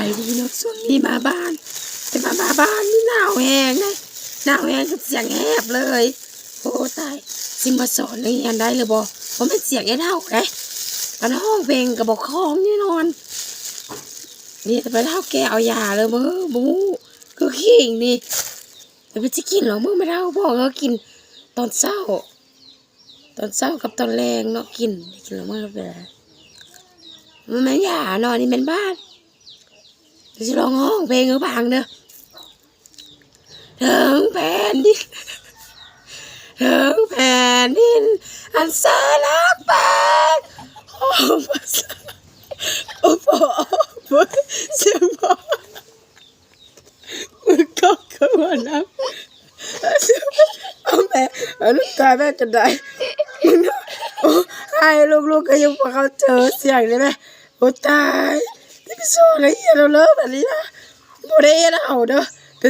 ายดีเนาะช่วงนี้มาบ้านแต่มาบ้านนี่หนาวแห้งนะหนาวแห้งกับเสียงแหบเลยโอ้ตายสิมาสอนเรียนได้เลยบ่ผมเป็นเสียงไอ้เท่าเลยอันห้องเพลงกับบอกคล้องนี่นอนนี่แต่ไปเท่าแกเอายาเลยมึงบูคือขิงนี่แต่ไปจะกินหรอมึงไม่เท่าบอกเขากินตอนเช้ากับตอนแรงเนาะกินหรอมึงเป็นไรมันไม่ยานอนนี่เป็นบ้านจะร้องห้องเพลงหรือเปล่าเนอะถึงแผ่นดินถึงแผ่นดินอันแสนรักแปดโอ้ภาษาโอ้พ่อเสียงพ่อมือก็ขึ้นมานะเอาแม่เอาลูกตาแม่จะได้มึงนะโอ้ให้ลูกก็ยังพอเขาเจอเสียงเลยไหมโอ้ตายที่ไปสอนอะไรเราเลิกแบบนี้นะโมเดลเอาเด้อ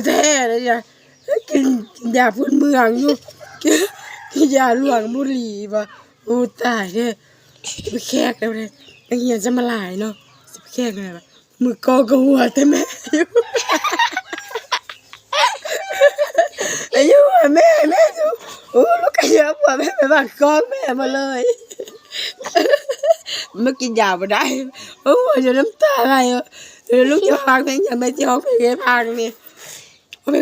แท้ๆเลยเนี่ยกินยาพื้นเมืองอยู่กินยาหลวงบุรีป่ะโอ้ตายเนี่ยไปแขกแล้วเลยนักเรียนจะมาหลายเนาะจะไปแขกอะไรป่ะมือกองกับหัวแต่แม่อยู่อายุแม่ดูโอ้ลูกกระเยาะหัวแม่ไปบ้านกองแม่มาเลยไม่กินยาไม่ได้โอ้ยจะน้ำตาไหลลูกจะฟังเพลงอย่างไม่จะร้องเพลงให้ฟังนี่เพล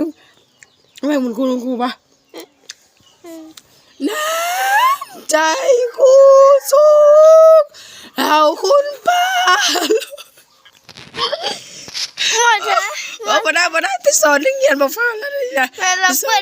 งมันครูปะน้ำใจคู่สุขเราคุณป้าหมดจ้ะบ่ได้ไปสอนนักเรียนมาฟังแล้วนี่นะ เราเปิด